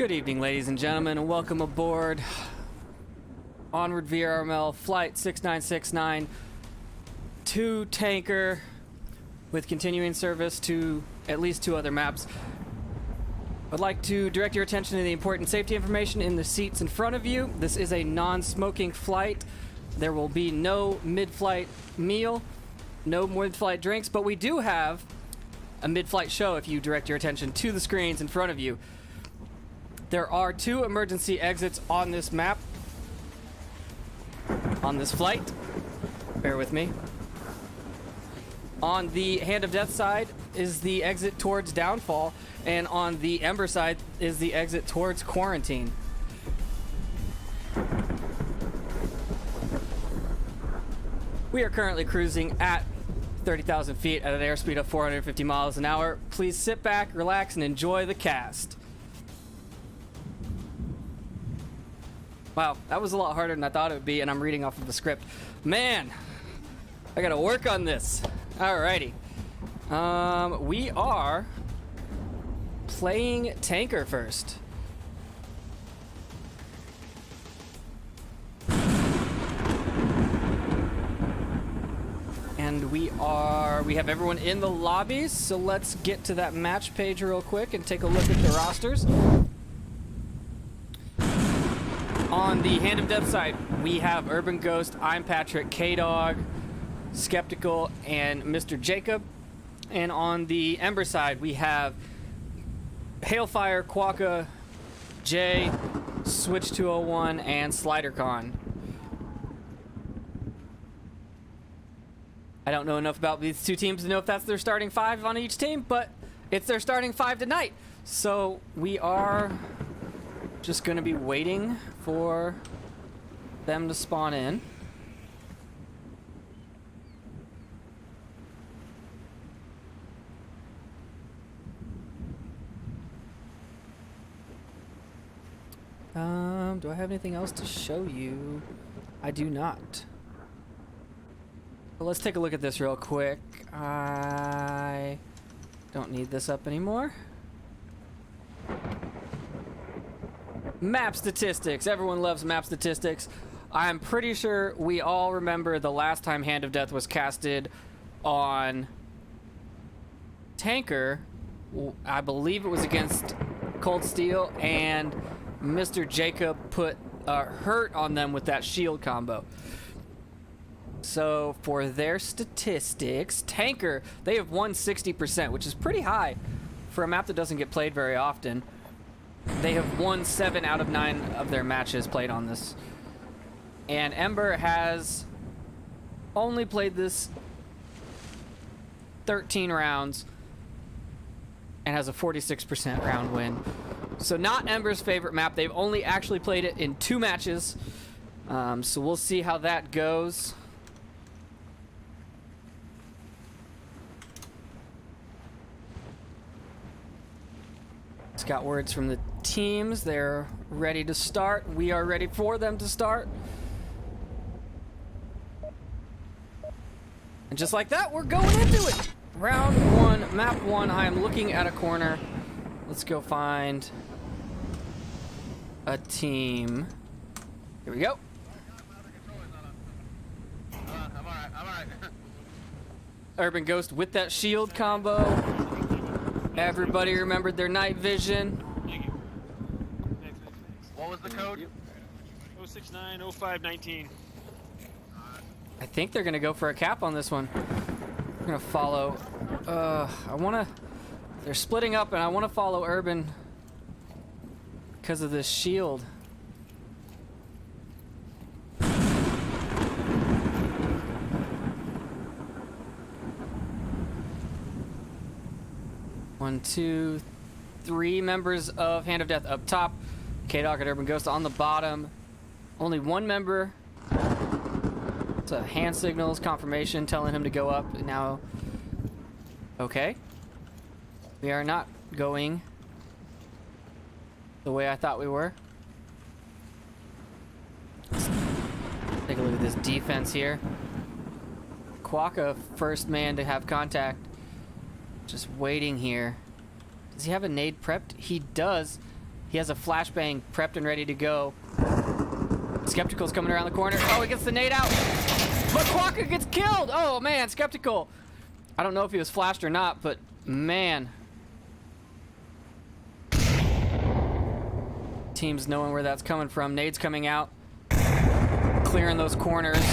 Good evening, ladies and gentlemen, and welcome aboard Onward VRML Flight 6969 to Tanker with continuing service to at least 2 other maps. I'd like to direct your attention to the important safety information in the seats in front of you. This is a non-smoking flight. There will be no mid-flight meal, no mid-flight drinks, but we do have a mid-flight show if you direct your attention to the screens in front of you. There are 2 emergency exits on this map, on this flight. Bear with me. On the Hand of Death side is the exit towards Downfall, and on the Ember side is the exit towards Quarantine. We are currently cruising at 30,000 feet at an airspeed of 450 miles an hour. Please sit back, relax, and enjoy the cast. Wow, that was a lot harder than I thought it would be, and I'm reading off of the script. Man, I gotta work on this. Alrighty. We are playing Tanker first. And we have everyone in the lobbies, so let's get to that match page real quick and take a look at the rosters. On the Hand of Death side, we have Urban Ghost, I'm Patrick, K-Dog, Skeptical, and Mr. Jacob. And on the Ember side, we have Hailfire, Quokka, Jay, Switch 201, and SliderCon. I don't know enough about these 2 teams to know if that's their starting 5 on each team, but it's their starting 5 tonight. So we are just going to be waiting for them to spawn in. Do I have anything else to show you? I do not. Well, let's take a look at this real quick. I don't need this up anymore. Map statistics. Everyone loves map statistics. I'm pretty sure we all remember the last time Hand of Death was casted on Tanker. I believe it was against Cold Steel, and Mr. Jacob put hurt on them with that shield combo. So for their statistics, Tanker, they have won 60%, which is pretty high for a map that doesn't get played very often. They have won 7 out of 9 of their matches played on this. And Ember has only played this 13 rounds and has a 46% round win. So not Ember's favorite map. They've only actually played it in 2 matches. So we'll see how that goes. Just got words from the teams. They're ready to start. We are ready for them to start. And just like that, we're going into it. Round 1, map 1. I am looking at a corner. Let's go find a team. Here we go. I'm alright. Urban Ghost with that shield combo. Everybody remembered their night vision. Thank you. What was the code? 0690519. I think they're gonna go for a cap on this one. We're gonna follow. They're splitting up, and I want to follow Urban because of this shield. One, two, 3 members of Hand of Death up top. K-Dog and Urban Ghost on the bottom. Only 1 member. It's a hand signals confirmation telling him to go up. Now, okay. We are not going the way I thought we were. Let's take a look at this defense here. Quokka, first man to have contact. Just waiting here. Does he have a nade prepped? He does. He has a flashbang prepped and ready to go. Skeptical's coming around the corner. Oh, he gets the nade out. But Quokka gets killed. Oh, man, Skeptical. I don't know if he was flashed or not, but man. team's knowing where that's coming from. Nade's coming out, clearing those corners.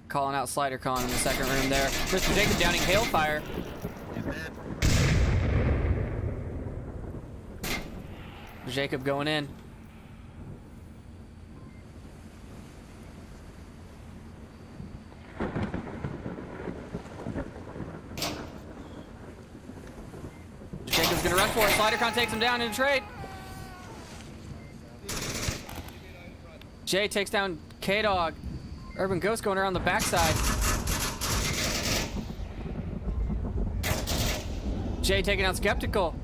Calling out Slider Con in the second room there. Mr. Jacob downing Hailfire. Jacob going in. Jacob's gonna run for it. Slider Con takes him down in a trade. Jay takes down K-Dog. Urban Ghost going around the backside. Jay taking out Skeptical.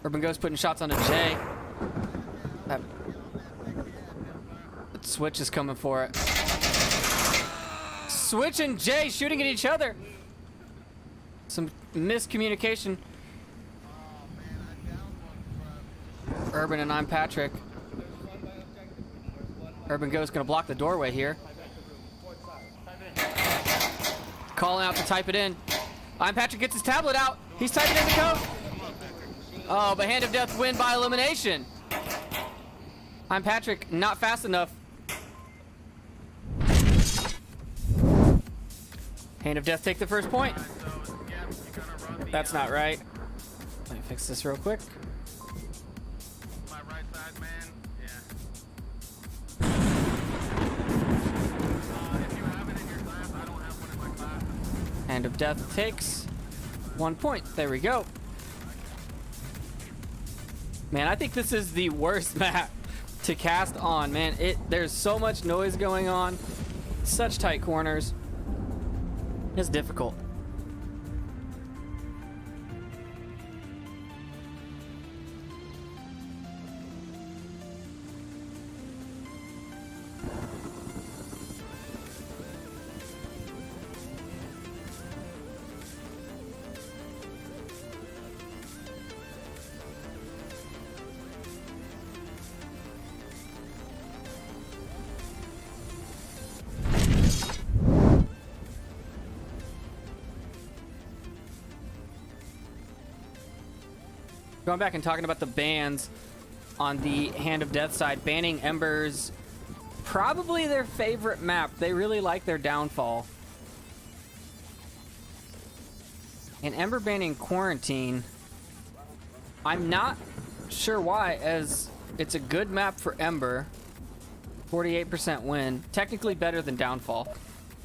Urban Ghost putting shots onto Jay. That Switch is coming for it. Switch and Jay shooting at each other. Some miscommunication. Urban and I'm Patrick. Urban Ghost gonna block the doorway here. Calling out to type it in. I'm Patrick gets his tablet out. He's typing in the code. Oh, but Hand of Death win by elimination. I'm Patrick, not fast enough. Hand of Death take the first point. That's not right. Let me fix this real quick. My right side, man. Yeah. If you have it in your class, I don't have one in my class. Hand of Death takes 1 point. There we go. Man, I think this is the worst map to cast on, man. There's so much noise going on. Such tight corners. It's difficult. Going back and talking about the bans on the Hand of Death side, banning Ember's probably their favorite map. They really like their downfall. And Ember banning Quarantine, I'm not sure why, as it's a good map for Ember. 48% win, technically better than Downfall.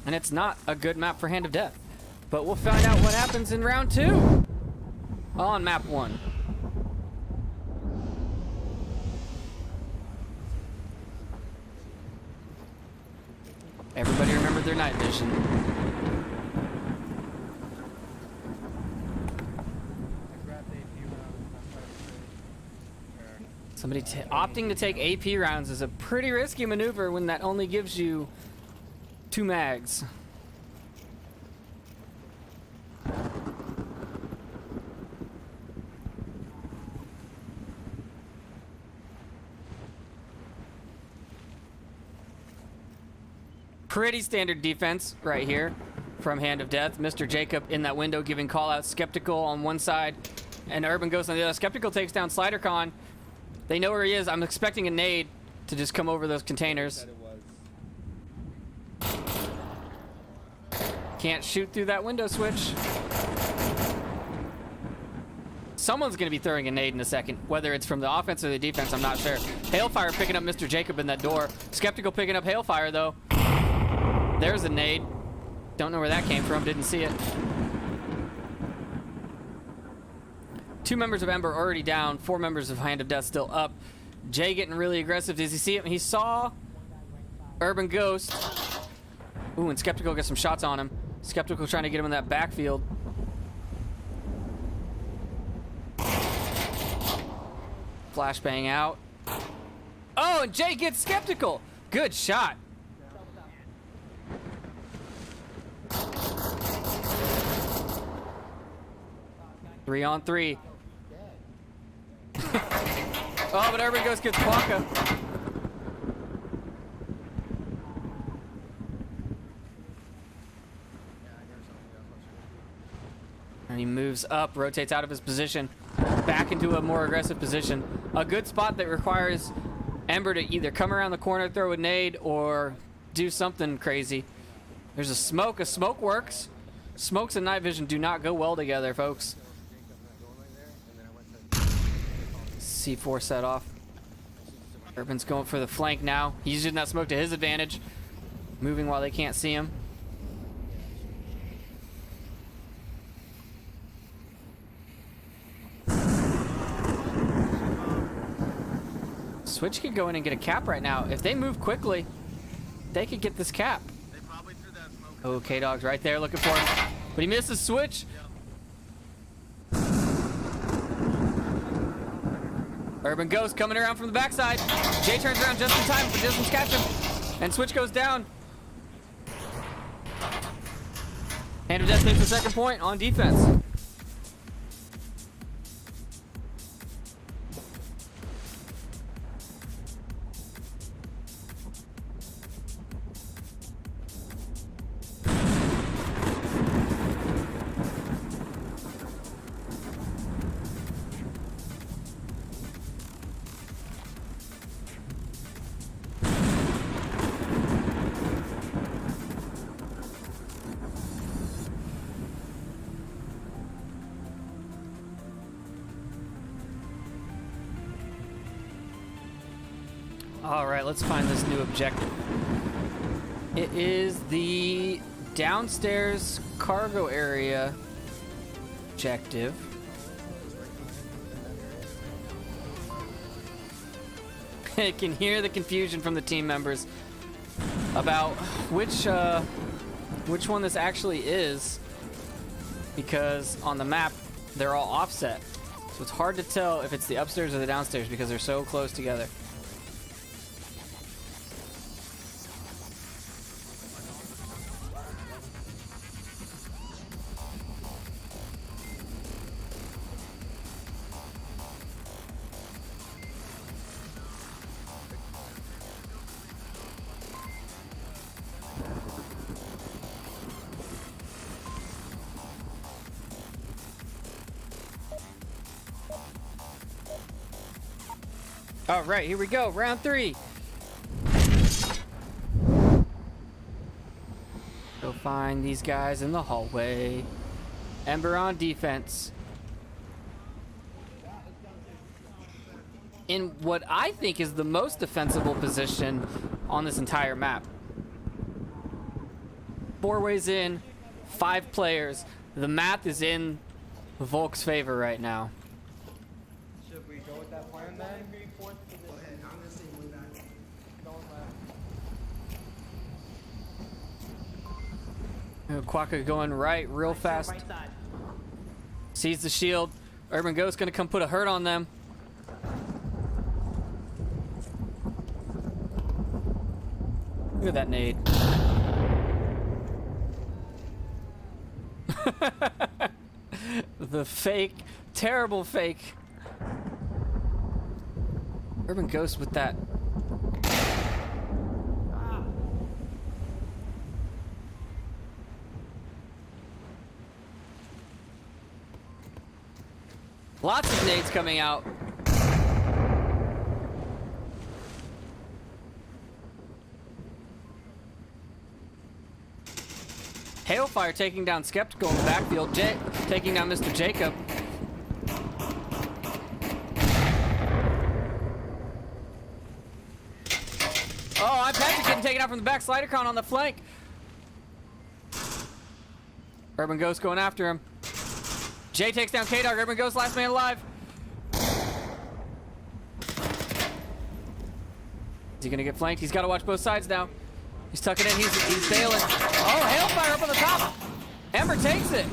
And it's not a good map for Hand of Death. But we'll find out what happens in round 2 on map 1. Everybody remembered their night vision. Somebody opting to take AP rounds is a pretty risky maneuver when that only gives you 2 mags. Pretty standard defense right here from Hand of Death. Mr. Jacob in that window giving call out. Skeptical on one side and Urban Ghost on the other. Skeptical takes down SliderCon. They know where he is. I'm expecting a nade to just come over those containers. Can't shoot through that window switch. Someone's going to be throwing a nade in a second. Whether it's from the offense or the defense, I'm not sure. Hailfire picking up Mr. Jacob in that door. Skeptical picking up Hailfire, though. There's a nade. Don't know where that came from. Didn't see it. 2 members of Ember already down. 4 members of Hand of Death still up. Jay getting really aggressive. Does he see him? He saw Urban Ghost. Ooh, and Skeptical gets some shots on him. Skeptical trying to get him in that backfield. Flashbang out. Oh, and Jay gets Skeptical. Good shot. Three on 3. Oh, but Urban Ghost gets Quokka. And he moves up, rotates out of his position, back into a more aggressive position. A good spot that requires Ember to either come around the corner, throw a nade, or do something crazy. There's a smoke. A smoke works. Smokes and night vision do not go well together, folks. C4 set off. Urban's going for the flank now. He's using that smoke to his advantage. Moving while they can't see him. Switch could go in and get a cap right now. If they move quickly, they could get this cap. They probably threw that smoke. Oh, K-Dog's right there looking for him. But he misses Switch. Urban Ghost coming around from the backside. Jay turns around just in time, but doesn't catch him. And Switch goes down. Hand of Death takes the second point on defense. All right, let's find this new objective. It is the downstairs cargo area objective. I can hear the confusion from the team members about which one this actually is, because on the map they're all offset. So it's hard to tell if it's the upstairs or the downstairs because they're so close together. All right, here we go. Round 3. Go find these guys in the hallway. Ember on defense. In what I think is the most defensible position on this entire map. 4 ways in, 5 players. The math is in Volk's favor right now. Should we go with that plan then? Quokka going right real fast. Sees the shield. Urban Ghost gonna come put a hurt on them. Look at that nade. The fake, terrible fake. Urban Ghost with that. Lots of nades coming out. Hailfire taking down Skeptical in the backfield. Taking down Mr. Jacob. Oh, I'm Patrick getting taken out from the back. Slidercon on the flank. Urban Ghost going after him. Jay takes down K-Dog. Urban Ghost last man alive. Is he gonna get flanked? He's gotta watch both sides now. He's tucking in, he's bailing. Oh, Hailfire up on the top. Ember takes it.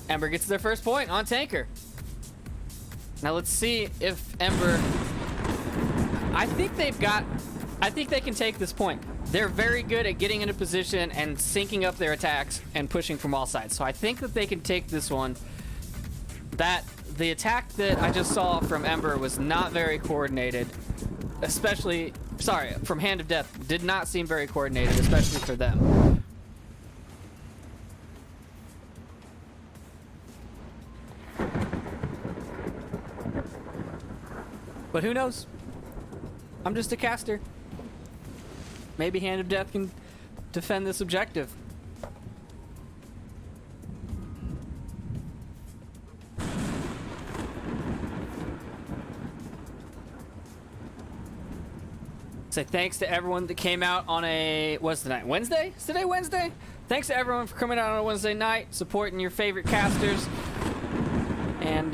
Ember gets their first point on Tanker. Now let's see if Ember, I think they can take this point. They're very good at getting into position and syncing up their attacks and pushing from all sides. So I think that they can take this one. The attack that I just saw from Ember was not very coordinated, especially Sorry, from Hand of Death did not seem very coordinated, especially for them. But who knows? I'm just a caster. Maybe Hand of Death can defend this objective. Say thanks to everyone that came out on a, what's the night? Wednesday? Is today Wednesday? Thanks to everyone for coming out on a Wednesday night, supporting your favorite casters, and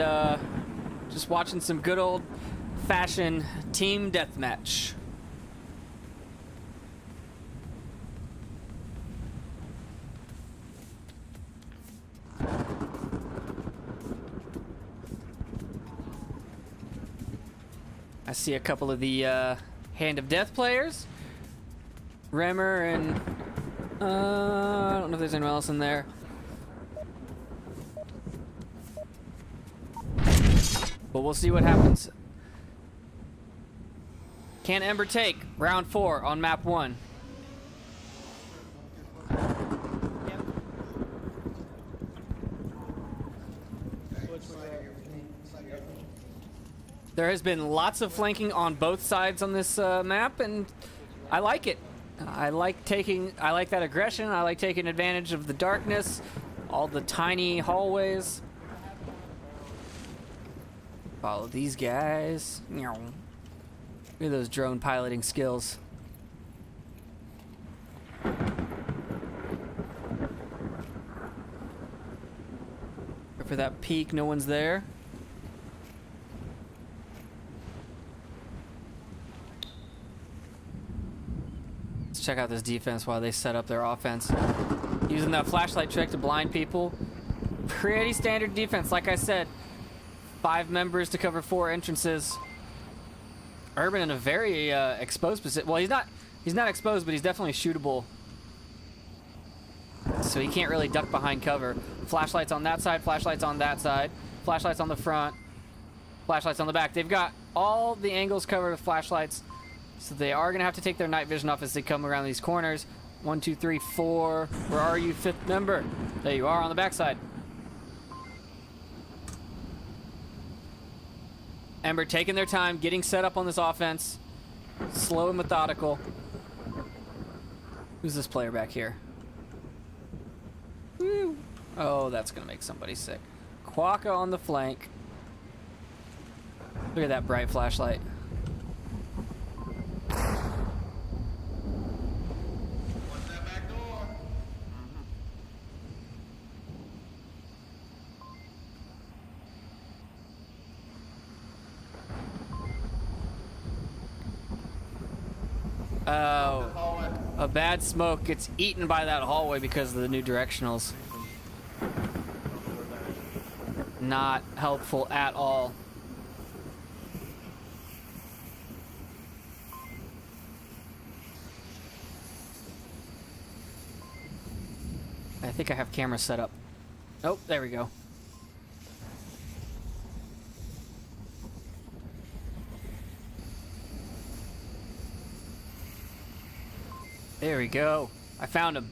just watching some good old fashioned team deathmatch. I see a couple of the Hand of Death players. Remmer and I don't know if there's anyone else in there. But we'll see what happens. Can Ember take round 4 on map 1? There has been lots of flanking on both sides on this map, and I like it. I like that aggression. I like taking advantage of the darkness, all the tiny hallways. Follow these guys. Look at those drone piloting skills. For that peak, no one's there. Let's check out this defense while they set up their offense. Using that flashlight trick to blind people. Pretty standard defense, like I said. 5 members to cover 4 entrances. Urban in a very exposed position. Well, he's not exposed, but he's definitely shootable. So he can't really duck behind cover. Flashlights on that side, flashlights on that side, flashlights on the front, flashlights on the back. They've got all the angles covered with flashlights, so they are going to have to take their night vision off as they come around these corners. 1, 2, 3, 4. Where are you, 5th member? There you are on the backside. Ember taking their time, getting set up on this offense. Slow and methodical. Who's this player back here? Woo. Oh, that's going to make somebody sick. Quokka on the flank. Look at that bright flashlight. What's that back door? Oh, Hallway. a bad smoke gets eaten by that hallway because of the new directionals. Not helpful at all. I think I have cameras set up. Oh, there we go. There we go. I found him.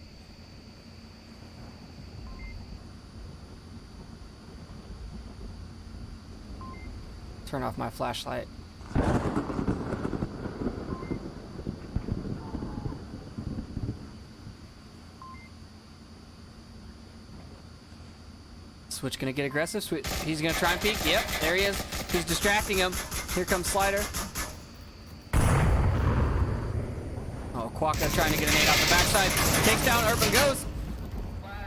Turn off my flashlight. Switch gonna get aggressive. Switch. He's gonna try and peek. Yep, there he is. He's distracting him. Here comes Slider. Oh, Quokka trying to get a nade off the backside. Takes down Urban Ghost.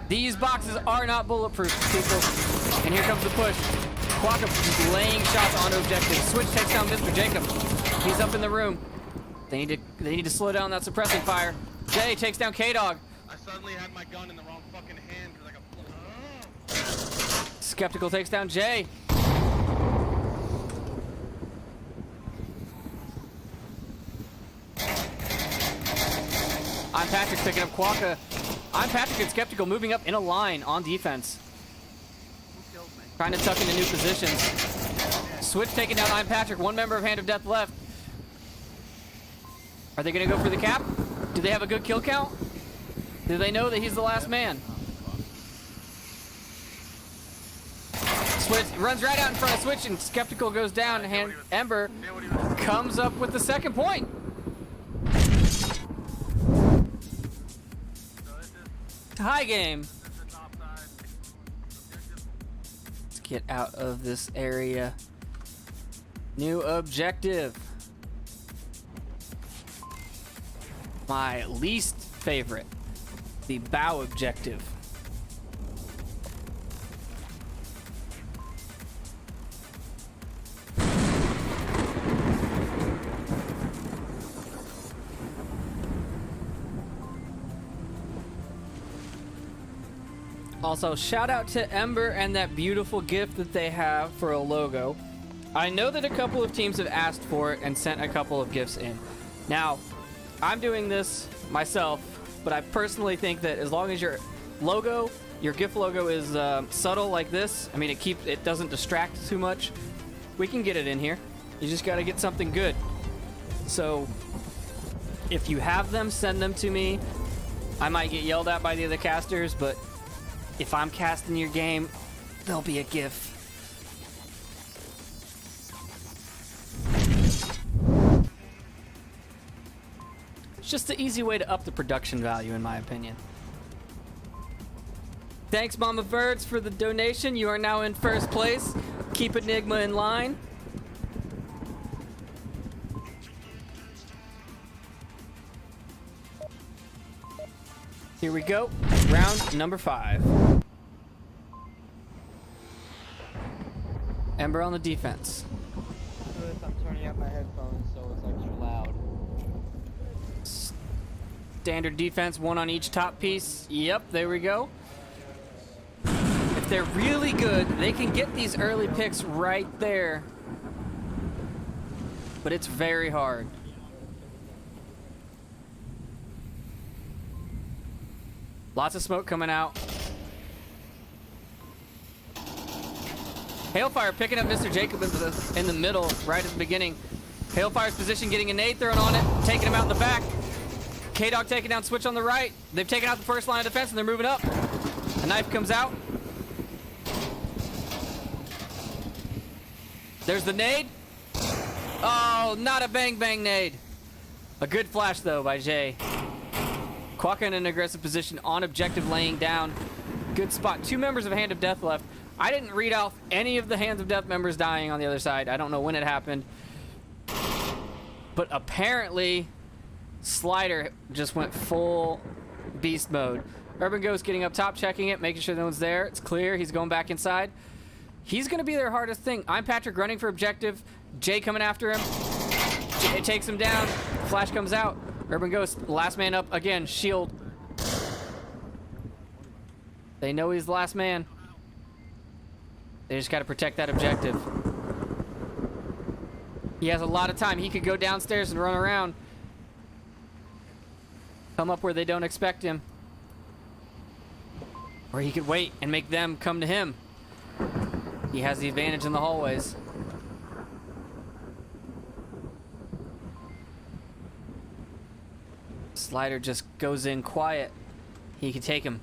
These boxes are not bulletproof, people. And here comes the push. Quokka just laying shots onto objectives. Switch takes down Mr. Jacob. He's up in the room. They need to slow down that suppressing fire. Jay takes down K-Dog. I suddenly had my gun in the wrong fucking hand because I got. Skeptical takes down Jay. I'm Patrick picking up Quokka. I'm Patrick and Skeptical moving up in a line on defense. Trying to tuck into new positions. Switch taking down I'm Patrick. 1 member of Hand of Death left. Are they going to go for the cap? Do they have a good kill count? Do they know that he's the last man? Switch runs right out in front of Switch, and Skeptical goes down, and Ember comes up with the second point. Tie game. Let's get out of this area. New objective. My least favorite, the bow objective. Also, shout out to Ember and that beautiful gift that they have for a logo. I know that a couple of teams have asked for it and sent a couple of gifts in. Now, I'm doing this myself, but I personally think that as long as your logo, your GIF logo is subtle like this, I mean it doesn't distract too much, we can get it in here. You just gotta get something good. So if you have them, send them to me. I might get yelled at by the other casters, but if I'm casting your game, there'll be a GIF. It's just the easy way to up the production value, in my opinion. Thanks, Mama Birds, for the donation. You are now in first place. Keep Enigma in line. Here we go. Round number 5. Ember on the defense. I'm turning up my headphones so it's extra loud. Standard defense, one on each top piece. Yep, there we go. If they're really good, they can get these early picks right there. But it's very hard. Lots of smoke coming out. Hailfire picking up Mr. Jacob in the middle, right at the beginning. Hailfire's position, getting a nade thrown on it, taking him out in the back. K-Dog taking down Switch on the right. They've taken out the first line of defense and they're moving up. A knife comes out. There's the nade. Oh, not a bang bang nade. A good flash though by Jay. Quokka in an aggressive position on objective, laying down. Good spot. 2 members of Hand of Death left. I didn't read off any of the Hands of Death members dying on the other side. I don't know when it happened. But apparently, Slider just went full beast mode. Urban Ghost getting up top, checking it, making sure no one's there. It's clear. He's going back inside. He's going to be their hardest thing. I'm Patrick running for objective. Jay coming after him. Jay takes him down. Flash comes out. Urban Ghost, last man up again. Shield. They know he's the last man. They just got to protect that objective. He has a lot of time. He could go downstairs and run around. Come up where they don't expect him. Or he could wait and make them come to him. He has the advantage in the hallways. Slider just goes in quiet. He can take him.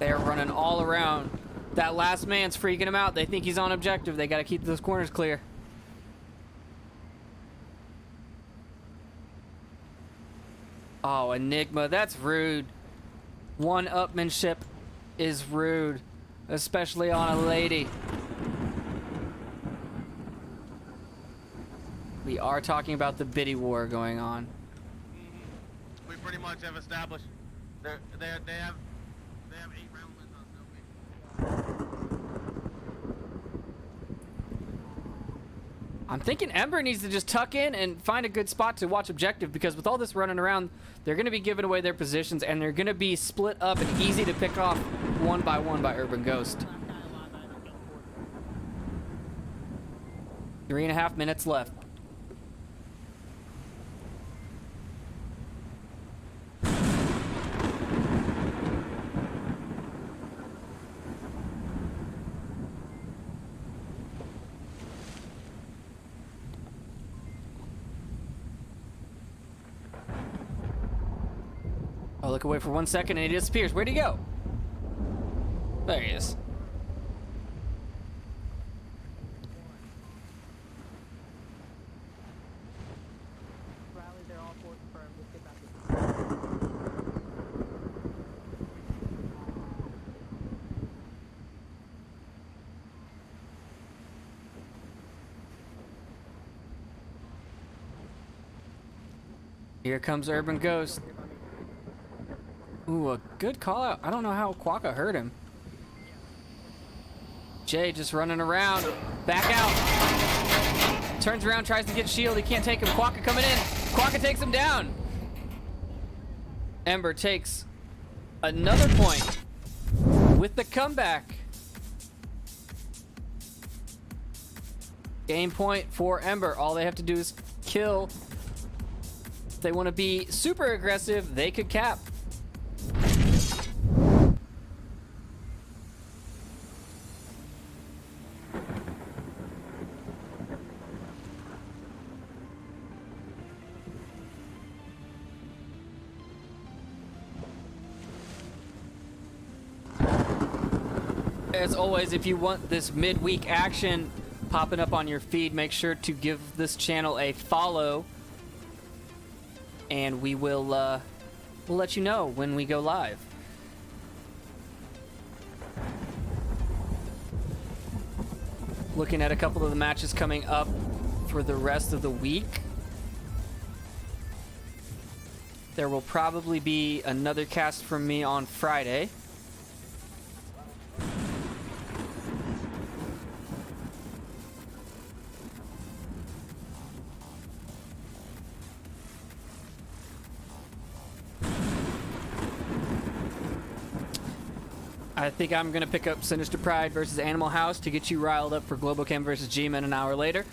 They're running all around. That last man's freaking him out. They think he's on objective. They got to keep those corners clear. Oh, Enigma, that's rude. One-upmanship is rude, especially on a lady. We are talking about the biddy war going on. We pretty much have established they have 8 round wins on Snowy. I'm thinking Ember needs to just tuck in and find a good spot to watch objective, because with all this running around, they're going to be giving away their positions and they're going to be split up and easy to pick off one by Urban Ghost. 3.5 minutes left. look away for 1 second and he disappears. Where'd he go? There he is. Here comes Urban Ghost. Ooh, a good call out. I don't know how Quokka hurt him. Jay just running around. Back out. Turns around, tries to get shield. He can't take him. Quokka coming in. Quokka takes him down. Ember takes another point with the comeback. Game point for Ember. All they have to do is kill. If they want to be super aggressive, they could cap. As always, if you want this midweek action popping up on your feed, make sure to give this channel a follow, and we'll let you know when we go live. Looking at a couple of the matches coming up for the rest of the week. There will probably be another cast from me on Friday. I think I'm going to pick up Sinister Pride versus Animal House to get you riled up for Global Chem versus G-Men an hour later.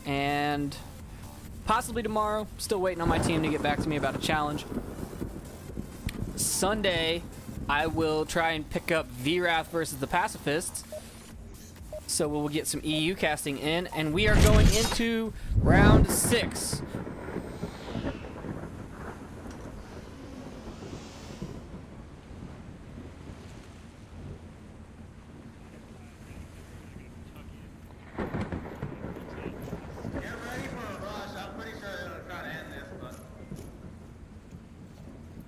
And possibly tomorrow. Still waiting on my team to get back to me about a challenge. Sunday, I will try and pick up VRAF versus the Pacifists. So we'll get some EU casting in. And we are going into round 6.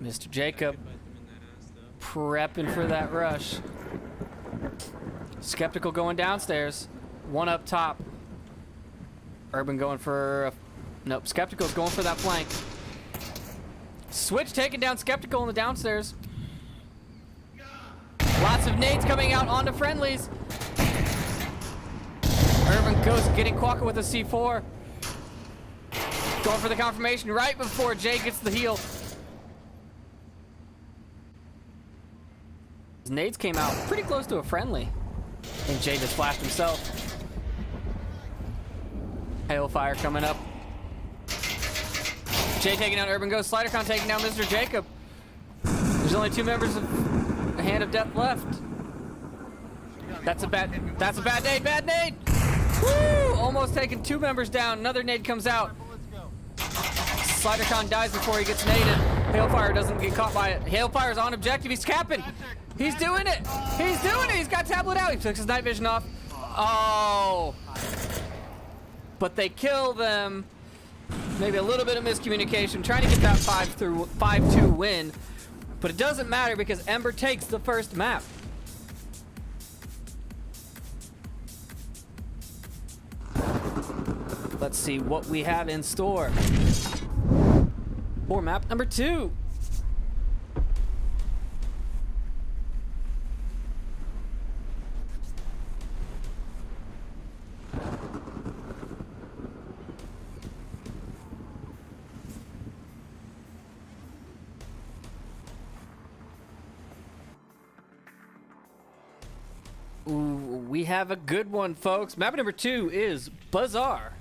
Mr. Jacob prepping for that rush. Skeptical going downstairs. One up top. Urban going for... Nope, Skeptical's going for that flank. Switch taking down Skeptical in the downstairs. Lots of nades coming out onto friendlies. Urban Ghost getting Quokka with a C4. Going for the confirmation right before Jay gets the heal. His nades came out pretty close to a friendly. And Jay just flashed himself. Hailfire coming up. Jay taking down Urban Ghost. SliderCon taking down Mr. Jacob. There's only 2 members of Hand of Death left. That's a bad nade. Bad nade. Woo! Almost taking 2 members down. Another nade comes out. SliderCon dies before he gets naded. Hailfire doesn't get caught by it. Hailfire's on objective. He's capping. He's doing it. He's doing it. He's got tablet out. He took his night vision off. Oh. But they kill them. Maybe a little bit of miscommunication. Trying to get that 5-2 win. But it doesn't matter because Ember takes the first map. Let's see what we have in store for map number 2. Ooh, we have a good one, folks. Map number 2 is Bazaar.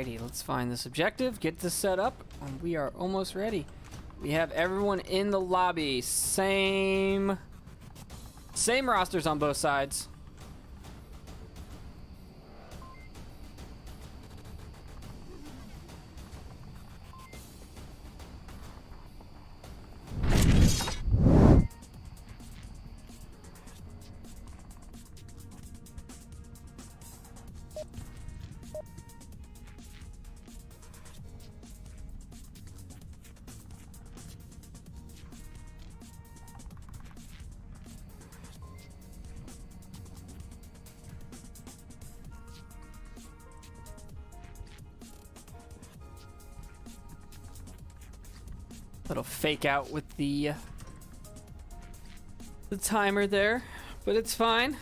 Alrighty, let's find this objective, get this set up, and we are almost ready. We have everyone in the lobby. Same rosters on both sides. Little fake out with the timer there, but it's fine.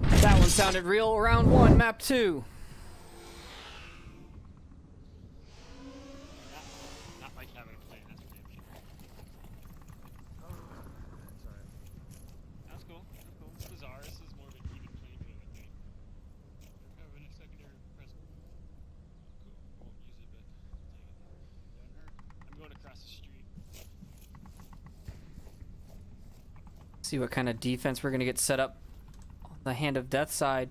That one sounded real. Round 1, map 2. Not like having a plan, that's for damn sure. That's cool, that's cool. It's bizarre, this is more of an even playing field, I think. They're having a secondary present. Cool, won't use it, but I'll take it. I'm going across the street. See what kind of defense we're gonna get set up on the Hand of Death side.